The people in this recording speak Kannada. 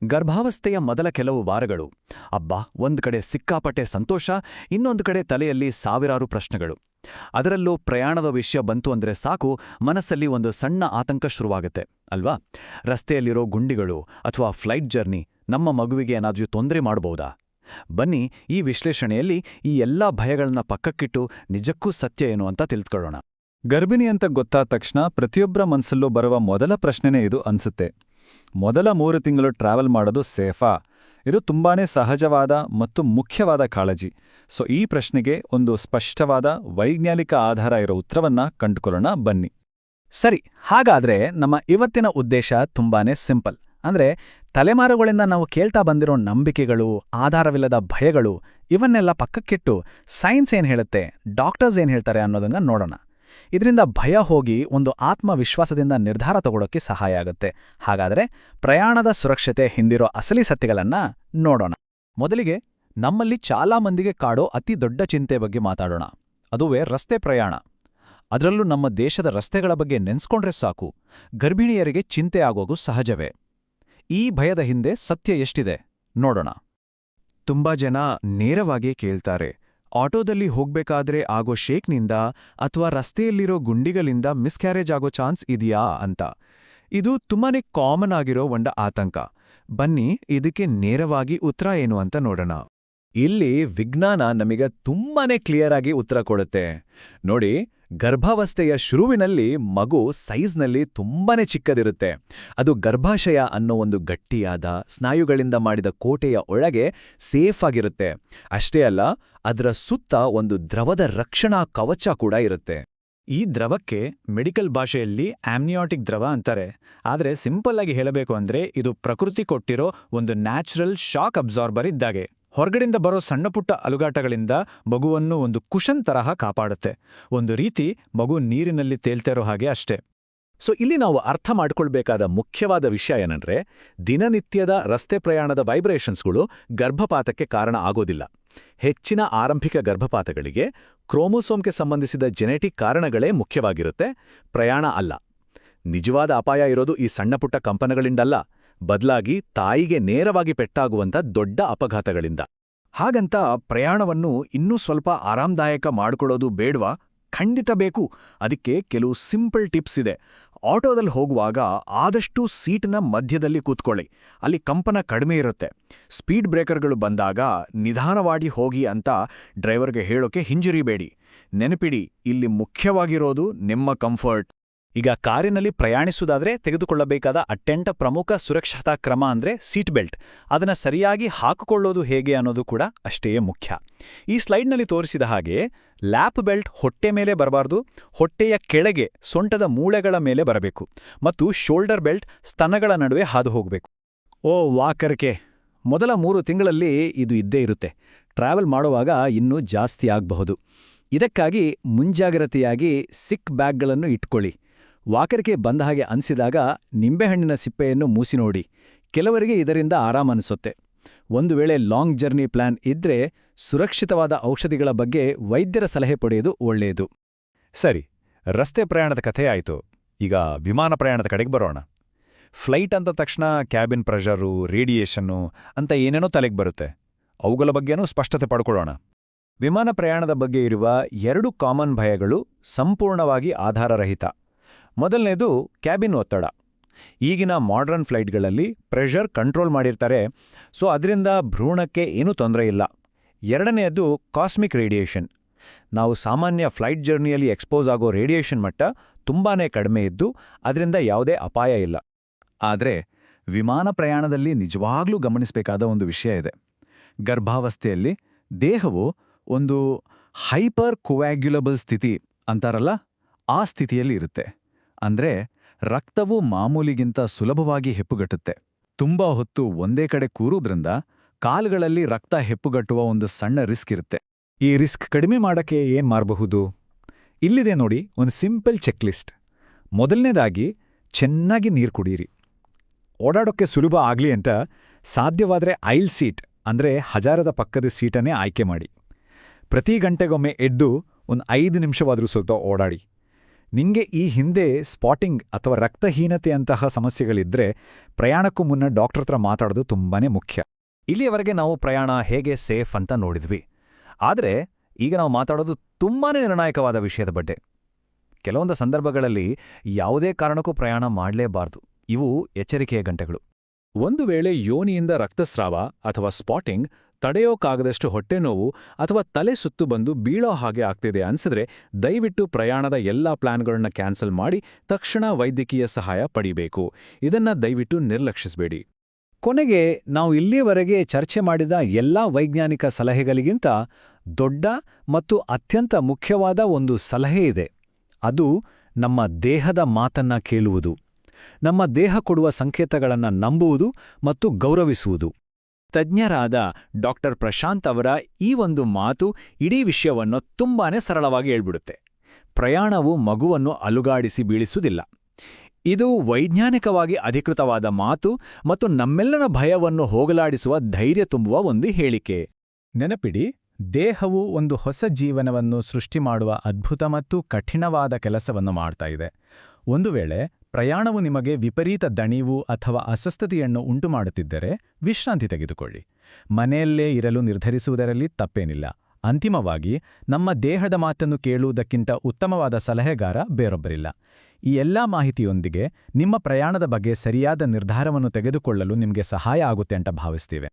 ಗರ್ಭಾವಸ್ಥೆಯ ಮೊದಲ ಕೆಲವು ವಾರಗಳು ಅಬ್ಬಾ ಒಂದ್ ಕಡೆ ಸಿಕ್ಕಾಪಟ್ಟೆ ಸಂತೋಷ, ಇನ್ನೊಂದು ಕಡೆ ತಲೆಯಲ್ಲಿ ಸಾವಿರಾರು ಪ್ರಶ್ನೆಗಳು. ಅದರಲ್ಲೂ ಪ್ರಯಾಣದ ವಿಷಯ ಬಂತು ಅಂದ್ರೆ ಸಾಕು, ಮನಸ್ಸಲ್ಲಿ ಒಂದು ಸಣ್ಣ ಆತಂಕ ಶುರುವಾಗುತ್ತೆ ಅಲ್ವಾ? ರಸ್ತೆಯಲ್ಲಿರೋ ಗುಂಡಿಗಳು ಅಥವಾ ಫ್ಲೈಟ್ ಜರ್ನಿ ನಮ್ಮ ಮಗುವಿಗೆ ಏನಾದ್ರೂ ತೊಂದರೆ ಮಾಡಬಹುದಾ? ಬನ್ನಿ, ಈ ವಿಶ್ಲೇಷಣೆಯಲ್ಲಿ ಈ ಎಲ್ಲಾ ಭಯಗಳನ್ನ ಪಕ್ಕಕ್ಕಿಟ್ಟು ನಿಜಕ್ಕೂ ಸತ್ಯ ಏನು ಅಂತ ತಿಳ್ಕೊಳ್ಳೋಣ. ಗರ್ಭಿಣಿ ಅಂತ ಗೊತ್ತಾದ ತಕ್ಷಣ ಪ್ರತಿಯೊಬ್ಬರ ಮನಸ್ಸಲ್ಲೂ ಬರುವ ಮೊದಲ ಪ್ರಶ್ನೆನೇ ಇದು ಅನ್ಸುತ್ತೆ. ಮೊದಲ 3 ತಿಂಗಳು ಟ್ರಾವೆಲ್ ಮಾಡೋದು ಸೇಫಾ? ಇದು ತುಂಬಾನೇ ಸಹಜವಾದ ಮತ್ತು ಮುಖ್ಯವಾದ ಕಾಳಜಿ. ಸೊ ಈ ಪ್ರಶ್ನೆಗೆ ಒಂದು ಸ್ಪಷ್ಟವಾದ ವೈಜ್ಞಾನಿಕ ಆಧಾರ ಇರೋ ಉತ್ತರವನ್ನ ಕಂಡುಕೊಳ್ಳೋಣ ಬನ್ನಿ. ಸರಿ, ಹಾಗಾದ್ರೆ ನಮ್ಮ ಇವತ್ತಿನ ಉದ್ದೇಶ ತುಂಬಾನೇ ಸಿಂಪಲ್. ಅಂದ್ರೆ ತಲೆಮಾರುಗಳಿಂದ ನಾವು ಕೇಳ್ತಾ ಬಂದಿರೋ ನಂಬಿಕೆಗಳು, ಆಧಾರವಿಲ್ಲದ ಭಯಗಳು, ಇವನ್ನೆಲ್ಲ ಪಕ್ಕಕ್ಕಿಟ್ಟು ಸೈನ್ಸ್ ಏನ್ ಹೇಳುತ್ತೆ, ಡಾಕ್ಟರ್ಸ್ ಏನ್ ಹೇಳ್ತಾರೆ ಅನ್ನೋದನ್ನ ನೋಡೋಣ. ಇದರಿಂದ ಭಯ ಹೋಗಿ ಒಂದು ಆತ್ಮವಿಶ್ವಾಸದಿಂದ ನಿರ್ಧಾರ ತಗೊಳ್ಳೋಕೆ ಸಹಾಯ ಆಗುತ್ತೆ. ಹಾಗಾದ್ರೆ ಪ್ರಯಾಣದ ಸುರಕ್ಷತೆ ಹಿಂದಿರೋ ಅಸಲಿ ಸತ್ಯಗಳನ್ನ ನೋಡೋಣ. ಮೊದಲಿಗೆ ನಮ್ಮಲ್ಲಿ ಚಾಲಾ ಮಂದಿಗೆ ಕಾಡೋ ಅತಿ ದೊಡ್ಡ ಚಿಂತೆ ಬಗ್ಗೆ ಮಾತಾಡೋಣ. ಅದುವೇ ರಸ್ತೆ ಪ್ರಯಾಣ. ಅದರಲ್ಲೂ ನಮ್ಮ ದೇಶದ ರಸ್ತೆಗಳ ಬಗ್ಗೆ ನೆನ್ಸ್ಕೊಂಡ್ರೆ ಸಾಕು, ಗರ್ಭಿಣಿಯರಿಗೆ ಚಿಂತೆ ಆಗೋದು ಸಹಜವೇ. ಈ ಭಯದ ಹಿಂದೆ ಸತ್ಯ ಎಷ್ಟಿದೆ ನೋಡೋಣ. ತುಂಬಾ ಜನ ನೇರವಾಗಿ ಕೇಳ್ತಾರೆ, ಆಟೋದಲ್ಲಿ ಹೋಗ್ಬೇಕಾದ್ರೆ ಆಗೋ ಶೇಕ್ನಿಂದ ಅಥವಾ ರಸ್ತೆಯಲ್ಲಿರೋ ಗುಂಡಿಗಳಿಂದ ಮಿಸ್ಕ್ಯಾರೇಜ್ ಆಗೋ ಚಾನ್ಸ್ ಇದೆಯಾ ಅಂತ. ಇದು ತುಂಬಾನೇ ಕಾಮನ್ ಆಗಿರೋ ಒಂದು ಆತಂಕ. ಬನ್ನಿ, ಇದಕ್ಕೆ ನೇರವಾಗಿ ಉತ್ತರ ಏನು ಅಂತ ನೋಡೋಣ. ಇಲ್ಲಿ ವಿಜ್ಞಾನ ನಮಗೆ ತುಂಬಾನೇ ಕ್ಲಿಯರ್ ಆಗಿ ಉತ್ತರ ಕೊಡುತ್ತೆ. ನೋಡಿ, ಗರ್ಭಾವಸ್ಥೆಯ ಶುರುವಿನಲ್ಲಿ ಮಗು ಸೈಜ್ನಲ್ಲಿ ತುಂಬಾನೇ ಚಿಕ್ಕದಿರುತ್ತೆ. ಅದು ಗರ್ಭಾಶಯ ಅನ್ನೋ ಒಂದು ಗಟ್ಟಿಯಾದ ಸ್ನಾಯುಗಳಿಂದ ಮಾಡಿದ ಕೋಟೆಯ ಒಳಗೆ ಸೇಫ್ ಆಗಿರುತ್ತೆ. ಅಷ್ಟೇ ಅಲ್ಲ, ಅದರ ಸುತ್ತ ಒಂದು ದ್ರವದ ರಕ್ಷಣಾ ಕವಚ ಕೂಡ ಇರುತ್ತೆ. ಈ ದ್ರವಕ್ಕೆ ಮೆಡಿಕಲ್ ಭಾಷೆಯಲ್ಲಿ ಆಮ್ನಿಯಾಟಿಕ್ ದ್ರವ ಅಂತಾರೆ. ಆದರೆ ಸಿಂಪಲ್ ಆಗಿ ಹೇಳಬೇಕು ಅಂದ್ರೆ ಇದು ಪ್ರಕೃತಿ ಕೊಟ್ಟಿರೋ ಒಂದು ನ್ಯಾಚುರಲ್ ಶಾಕ್ ಅಬ್ಸಾರ್ಬರ್ ಇದ್ದಾಗೆ. ಹೊರಗಡೆಯಿಂದ ಬರೋ ಸಣ್ಣಪುಟ್ಟ ಅಲುಗಾಟಗಳಿಂದ ಮಗುವನ್ನು ಒಂದು ಕುಶನ್ ತರಹ ಕಾಪಾಡುತ್ತೆ. ಒಂದು ರೀತಿ ಮಗು ನೀರಿನಲ್ಲಿ ತೇಲ್ತಿರೋ ಹಾಗೆ ಅಷ್ಟೇ. ಸೊ ಇಲ್ಲಿ ನಾವು ಅರ್ಥ ಮಾಡ್ಕೊಳ್ಬೇಕಾದ ಮುಖ್ಯವಾದ ವಿಷಯ ಏನಂದ್ರೆ, ದಿನನಿತ್ಯದ ರಸ್ತೆ ಪ್ರಯಾಣದ ವೈಬ್ರೇಷನ್ಸ್ಗಳು ಗರ್ಭಪಾತಕ್ಕೆ ಕಾರಣ ಆಗೋದಿಲ್ಲ. ಹೆಚ್ಚಿನ ಆರಂಭಿಕ ಗರ್ಭಪಾತಗಳಿಗೆ ಕ್ರೋಮೋಸೋಮ್ಗೆ ಸಂಬಂಧಿಸಿದ ಜೆನೆಟಿಕ್ ಕಾರಣಗಳೇ ಮುಖ್ಯವಾಗಿರುತ್ತೆ, ಪ್ರಯಾಣ ಅಲ್ಲ. ನಿಜವಾದ ಅಪಾಯ ಇರೋದು ಈ ಸಣ್ಣಪುಟ್ಟ ಕಂಪನಗಳಿಂದಲ್ಲ, ಬದಲಾಗಿ ತಾಯಿಗೆ ನೇರವಾಗಿ ಪೆಟ್ಟಾಗುವಂಥ ದೊಡ್ಡ ಅಪಘಾತಗಳಿಂದ. ಹಾಗಂತ ಪ್ರಯಾಣವನ್ನು ಇನ್ನೂ ಸ್ವಲ್ಪ ಆರಾಮದಾಯಕ ಮಾಡ್ಕೊಳ್ಳೋದು ಬೇಡ್ವಾ? ಖಂಡಿತ ಬೇಕು. ಅದಕ್ಕೆ ಕೆಲವು ಸಿಂಪಲ್ ಟಿಪ್ಸ್ ಇದೆ. ಆಟೋದಲ್ಲಿ ಹೋಗುವಾಗ ಆದಷ್ಟು ಸೀಟ್ನ ಮಧ್ಯದಲ್ಲಿ ಕೂತ್ಕೊಳ್ಳಿ. ಅಲ್ಲಿ ಕಂಪನ ಕಡಿಮೆ ಇರುತ್ತೆ. ಸ್ಪೀಡ್ ಬ್ರೇಕರ್ಗಳು ಬಂದಾಗ ನಿಧಾನವಾಗಿ ಹೋಗಿ ಅಂತ ಡ್ರೈವರ್ಗೆ ಹೇಳೋಕೆ ಹಿಂಜರಿಬೇಡಿ. ನೆನಪಿಡಿ, ಇಲ್ಲಿ ಮುಖ್ಯವಾಗಿರೋದು ನಿಮ್ಮ ಕಂಫರ್ಟ್. ಈಗ ಕಾರಿನಲ್ಲಿ ಪ್ರಯಾಣಿಸುವುದಾದ್ರೆ ತೆಗೆದುಕೊಳ್ಳಬೇಕಾದ ಅತ್ಯಂತ ಪ್ರಮುಖ ಸುರಕ್ಷತಾ ಕ್ರಮ ಅಂದ್ರೆ ಸೀಟ್ ಬೆಲ್ಟ್. ಅದನ್ನ ಸರಿಯಾಗಿ ಹಾಕಿಕೊಳ್ಳೋದು ಹೇಗೆ ಅನ್ನೋದು ಕೂಡ ಅಷ್ಟೇ ಮುಖ್ಯ. ಈ ಸ್ಲೈಡ್ನಲ್ಲಿ ತೋರಿಸಿದ ಹಾಗೆ ಲ್ಯಾಪ್ ಬೆಲ್ಟ್ ಹೊಟ್ಟೆ ಮೇಲೆ ಬರಬಾರ್ದು, ಹೊಟ್ಟೆಯ ಕೆಳಗೆ ಸೊಂಟದ ಮೂಳೆಗಳ ಮೇಲೆ ಬರಬೇಕು. ಮತ್ತು ಶೋಲ್ಡರ್ ಬೆಲ್ಟ್ ಸ್ತನಗಳ ನಡುವೆ ಹಾದು ಹೋಗಬೇಕು. ಓ ವಾಕರ್ಕೆ, ಮೊದಲ 3 ತಿಂಗಳಲ್ಲಿ ಇದು ಇದ್ದೇ ಇರುತ್ತೆ. ಟ್ರಾವೆಲ್ ಮಾಡುವಾಗ ಇನ್ನೂ ಜಾಸ್ತಿ ಆಗಬಹುದು. ಇದಕ್ಕಾಗಿ ಮುಂಜಾಗ್ರತೆಯಾಗಿ ಸಿಕ್ ಬ್ಯಾಗ್ಗಳನ್ನು ಇಟ್ಕೊಳ್ಳಿ. ವಾಕರಿಕೆ ಬಂದ ಹಾಗೆ ಅನಿಸಿದಾಗ ನಿಂಬೆಹಣ್ಣಿನ ಸಿಪ್ಪೆಯನ್ನು ಮೂಸಿ ನೋಡಿ. ಕೆಲವರಿಗೆ ಇದರಿಂದ ಆರಾಮನಿಸುತ್ತೆ. ಒಂದು ವೇಳೆ ಲಾಂಗ್ ಜರ್ನಿ ಪ್ಲಾನ್ ಇದ್ರೆ ಸುರಕ್ಷಿತವಾದ ಔಷಧಿಗಳ ಬಗ್ಗೆ ವೈದ್ಯರ ಸಲಹೆ ಪಡೆಯೋದು ಒಳ್ಳೆಯದು. ಸರಿ, ರಸ್ತೆ ಪ್ರಯಾಣದ ಕಥೆ ಆಯಿತು. ಈಗ ವಿಮಾನ ಪ್ರಯಾಣದ ಕಡೆಗೆ ಬರೋಣ. ಫ್ಲೈಟ್ ಅಂದ ತಕ್ಷಣ ಕ್ಯಾಬಿನ್ ಪ್ರೆಷರು, ರೇಡಿಯೇಷನ್ನು ಅಂತ ಏನೇನೋ ತಲೆಗೆ ಬರುತ್ತೆ. ಅವುಗಳ ಬಗ್ಗೆನೂ ಸ್ಪಷ್ಟತೆ ಪಡ್ಕೊಳ್ಳೋಣ. ವಿಮಾನ ಪ್ರಯಾಣದ ಬಗ್ಗೆ ಇರುವ 2 ಕಾಮನ್ ಭಯಗಳು ಸಂಪೂರ್ಣವಾಗಿ ಆಧಾರರಹಿತ. ಮೊದಲನೇದು ಕ್ಯಾಬಿನ್ ಒತ್ತಡ. ಈಗಿನ ಮಾಡರ್ನ್ ಫ್ಲೈಟ್ಗಳಲ್ಲಿ ಪ್ರೆಷರ್ ಕಂಟ್ರೋಲ್ ಮಾಡಿರ್ತಾರೆ, ಸೊ ಅದರಿಂದ ಭ್ರೂಣಕ್ಕೆ ಏನೂ ತೊಂದರೆ ಇಲ್ಲ. ಎರಡನೆಯದು ಕಾಸ್ಮಿಕ್ ರೇಡಿಯೇಷನ್. ನಾವು ಸಾಮಾನ್ಯ ಫ್ಲೈಟ್ ಜರ್ನಿಯಲ್ಲಿ ಎಕ್ಸ್ಪೋಸ್ ಆಗೋ ರೇಡಿಯೇಷನ್ ಮಟ್ಟ ತುಂಬಾನೇ ಕಡಿಮೆ ಇದ್ದು ಅದರಿಂದ ಯಾವುದೇ ಅಪಾಯ ಇಲ್ಲ. ಆದರೆ ವಿಮಾನ ಪ್ರಯಾಣದಲ್ಲಿ ನಿಜವಾಗ್ಲೂ ಗಮನಿಸಬೇಕಾದ ಒಂದು ವಿಷಯ ಇದೆ. ಗರ್ಭಾವಸ್ಥೆಯಲ್ಲಿ ದೇಹವು ಒಂದು ಹೈಪರ್ ಕೋವ್ಯಾಗ್ಯುಲಬಲ್ ಸ್ಥಿತಿ ಅಂತಾರಲ್ಲ, ಆ ಸ್ಥಿತಿಯಲ್ಲಿ ಇರುತ್ತೆ. ಅಂದ್ರೆ ರಕ್ತವು ಮಾಮೂಲಿಗಿಂತ ಸುಲಭವಾಗಿ ಹೆಪ್ಪುಗಟ್ಟುತ್ತೆ. ತುಂಬಾ ಹೊತ್ತು ಒಂದೇ ಕಡೆ ಕೂರುವುದ್ರಿಂದ ಕಾಲುಗಳಲ್ಲಿ ರಕ್ತ ಹೆಪ್ಪುಗಟ್ಟುವ ಒಂದು ಸಣ್ಣ ರಿಸ್ಕ್ ಇರುತ್ತೆ. ಈ ರಿಸ್ಕ್ ಕಡಿಮೆ ಮಾಡಕ್ಕೆ ಏನ್ ಮಾಡಬಹುದು? ಇಲ್ಲಿದೆ ನೋಡಿ ಒಂದು ಸಿಂಪಲ್ ಚೆಕ್ಲಿಸ್ಟ್. ಮೊದಲನೇದಾಗಿ, ಚೆನ್ನಾಗಿ ನೀರು ಕುಡೀರಿ. ಓಡಾಡೋಕ್ಕೆ ಸುಲಭ ಆಗ್ಲಿ ಅಂತ ಸಾಧ್ಯವಾದ್ರೆ ಐಲ್ ಸೀಟ್ ಅಂದ್ರೆ ಹಜಾರದ ಪಕ್ಕದ ಸೀಟನ್ನೇ ಆಯ್ಕೆ ಮಾಡಿ. ಪ್ರತಿ ಗಂಟೆಗೊಮ್ಮೆ ಎದ್ದು ಒಂದು 5 ನಿಮಿಷವಾದ್ರೂ ಸ್ವಲ್ಪ ಓಡಾಡಿ. ನಿಂಗೆ ಈ ಹಿಂದೆ ಸ್ಪಾಟಿಂಗ್ ಅಥವಾ ರಕ್ತಹೀನತೆಯಂತಹ ಸಮಸ್ಯೆಗಳಿದ್ರೆ ಪ್ರಯಾಣಕ್ಕೂ ಮುನ್ನ ಡಾಕ್ಟರ್ ಹತ್ರ ಮಾತಾಡೋದು ತುಂಬಾನೇ ಮುಖ್ಯ. ಇಲ್ಲಿಯವರೆಗೆ ನಾವು ಪ್ರಯಾಣ ಹೇಗೆ ಸೇಫ್ ಅಂತ ನೋಡಿದ್ವಿ. ಆದರೆ ಈಗ ನಾವು ಮಾತಾಡೋದು ತುಂಬಾನೇ ನಿರ್ಣಾಯಕವಾದ ವಿಷಯದ ಬಗ್ಗೆ. ಕೆಲವೊಂದು ಸಂದರ್ಭಗಳಲ್ಲಿ ಯಾವುದೇ ಕಾರಣಕ್ಕೂ ಪ್ರಯಾಣ ಮಾಡಲೇಬಾರ್ದು. ಇವು ಎಚ್ಚರಿಕೆಯ ಗಂಟೆಗಳು. ಒಂದು ವೇಳೆ ಯೋನಿಯಿಂದ ರಕ್ತಸ್ರಾವ ಅಥವಾ ಸ್ಪಾಟಿಂಗ್, ತಡೆಯೋಕ್ಕಾಗದಷ್ಟು ಹೊಟ್ಟೆನೋವು ಅಥವಾ ತಲೆ ಸುತ್ತು ಬಂದು ಬೀಳೋ ಹಾಗೆ ಆಗ್ತಿದೆ ಅನ್ಸಿದ್ರೆ ದಯವಿಟ್ಟು ಪ್ರಯಾಣದ ಎಲ್ಲಾ ಪ್ಲಾನ್ಗಳನ್ನ ಕ್ಯಾನ್ಸಲ್ ಮಾಡಿ ತಕ್ಷಣ ವೈದ್ಯಕೀಯ ಸಹಾಯ ಪಡಿಬೇಕು. ಇದನ್ನ ದಯವಿಟ್ಟು ನಿರ್ಲಕ್ಷಿಸಬೇಡಿ. ಕೊನೆಗೆ ನಾವು ಇಲ್ಲಿಯವರೆಗೆ ಚರ್ಚೆ ಮಾಡಿದ ಎಲ್ಲಾ ವೈಜ್ಞಾನಿಕ ಸಲಹೆಗಳಿಗಿಂತ ದೊಡ್ಡ ಮತ್ತು ಅತ್ಯಂತ ಮುಖ್ಯವಾದ ಒಂದು ಸಲಹೆ ಇದೆ. ಅದು ನಮ್ಮ ದೇಹದ ಮಾತನ್ನ ಕೇಳುವುದು, ನಮ್ಮ ದೇಹ ಕೊಡುವ ಸಂಕೇತಗಳನ್ನು ನಂಬುವುದು ಮತ್ತು ಗೌರವಿಸುವುದು. ತಜ್ಞರಾದ ಡಾಕ್ಟರ್ ಪ್ರಶಾಂತ್ ಅವರ ಈ ಒಂದು ಮಾತು ಇಡೀ ವಿಷಯವನ್ನು ತುಂಬಾನೇ ಸರಳವಾಗಿ ಹೇಳ್ಬಿಡುತ್ತೆ. ಪ್ರಯಾಣವು ಮಗುವನ್ನು ಅಲುಗಾಡಿಸಿ ಬೀಳಿಸುವುದಿಲ್ಲ. ಇದು ವೈಜ್ಞಾನಿಕವಾಗಿ ಅಧಿಕೃತವಾದ ಮಾತು ಮತ್ತು ನಮ್ಮೆಲ್ಲರ ಭಯವನ್ನು ಹೋಗಲಾಡಿಸುವ ಧೈರ್ಯ ತುಂಬುವ ಒಂದು ಹೇಳಿಕೆ. ನೆನಪಿಡಿ, ದೇಹವು ಒಂದು ಹೊಸ ಜೀವನವನ್ನು ಸೃಷ್ಟಿ ಮಾಡುವ ಅದ್ಭುತ ಮತ್ತು ಕಠಿಣವಾದ ಕೆಲಸವನ್ನು ಮಾಡ್ತಾ ಇದೆ. ಒಂದು ವೇಳೆ ಪ್ರಯಾಣವು ನಿಮಗೆ ವಿಪರೀತ ದಣಿವು ಅಥವಾ ಅಸ್ವಸ್ಥತೆಯನ್ನು ಉಂಟುಮಾಡುತ್ತಿದ್ದರೆ ವಿಶ್ರಾಂತಿ ತೆಗೆದುಕೊಳ್ಳಿ. ಮನೆಯಲ್ಲೇ ಇರಲು ನಿರ್ಧರಿಸುವುದರಲ್ಲಿ ತಪ್ಪೇನಿಲ್ಲ. ಅಂತಿಮವಾಗಿ, ನಮ್ಮ ದೇಹದ ಮಾತನ್ನು ಕೇಳುವುದಕ್ಕಿಂತ ಉತ್ತಮವಾದ ಸಲಹೆಗಾರ ಬೇರೊಬ್ಬರಿಲ್ಲ. ಈ ಎಲ್ಲಾ ಮಾಹಿತಿಯೊಂದಿಗೆ ನಿಮ್ಮ ಪ್ರಯಾಣದ ಬಗ್ಗೆ ಸರಿಯಾದ ನಿರ್ಧಾರವನ್ನು ತೆಗೆದುಕೊಳ್ಳಲು ನಿಮಗೆ ಸಹಾಯ ಆಗುತ್ತೆ ಅಂತ ಭಾವಿಸ್ತೀವಿ.